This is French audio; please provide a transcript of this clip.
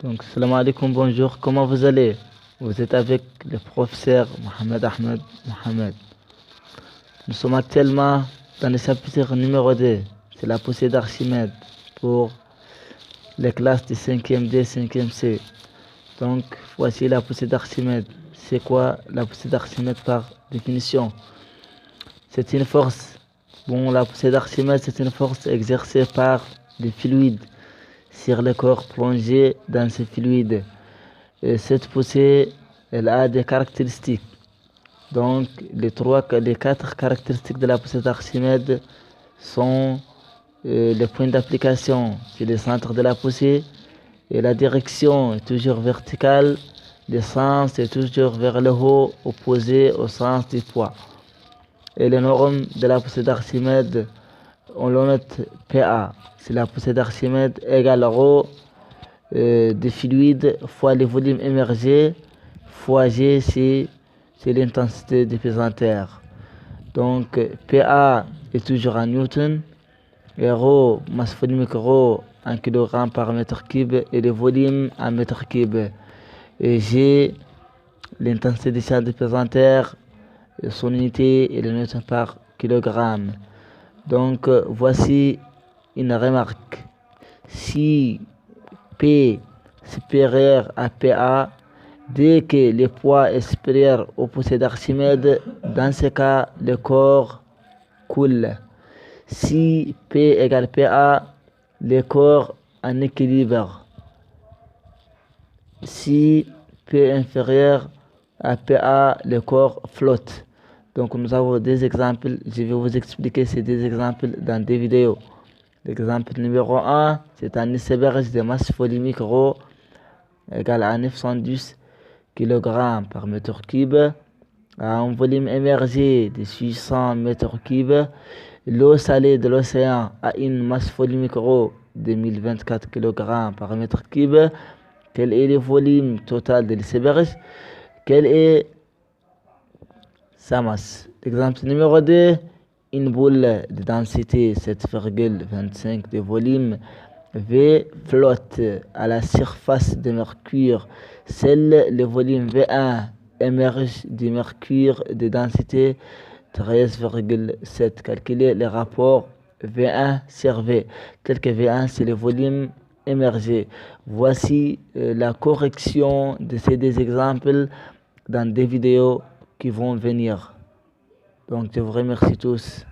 Donc, salam alaikum, bonjour, comment vous allez? Vous êtes avec le professeur Mohamed Ahmed Mohamed. Nous sommes actuellement dans le chapitre numéro 2, c'est la poussée d'Archimède pour les classes de 5e D, 5e C. Donc, voici la poussée d'Archimède. C'est quoi la poussée d'Archimède par définition? C'est une force. La poussée d'Archimède, c'est une force exercée par des fluides sur le corps plongé dans ces fluides. Et cette poussée, elle a des caractéristiques. Donc, les 4 caractéristiques de la poussée d'Archimède sont les points d'application, c'est le centre de la poussée, et la direction est toujours verticale, le sens est toujours vers le haut, opposé au sens du poids. Et les normes de la poussée d'Archimède, on le note PA, c'est la poussée d'Archimède égale ρ des fluides fois le volume émergé fois G, c'est l'intensité de pesanteur. Donc PA est toujours en Newton, et ρ, masse volumique ρ en kg par mètre cube, et le volume en mètre cube. Et G, l'intensité du champ de pesanteur, son unité est le newton par kilogramme. Donc voici une remarque. Si P supérieur à PA, dès que le poids est supérieur au poussée d'Archimède, dans ce cas, le corps coule. Si P égale PA, le corps en équilibre. Si P inférieur à PA, le corps flotte. Donc nous avons des exemples, je vais vous expliquer ces deux exemples dans des vidéos. L'exemple numéro 1, c'est un iceberg de masse volumique ρ égale à 910 kg par mètre cube, à un volume émergé de 600 mètres cubes. L'eau salée de l'océan a une masse volumique ρ de 1024 kg par mètre cube. Quel est le volume total de l'iceberg? Quelle est sa masse? L'exemple numéro 2, une boule de densité 7,25 de volume V flotte à la surface de Mercure. Seul le volume V1 émerge du Mercure de densité 13,7. Calculer le rapport V1 sur V. Tel que V1, c'est le volume émergé. Voici la correction de ces deux exemples dans des vidéos qui vont venir. Donc je vous remercie tous.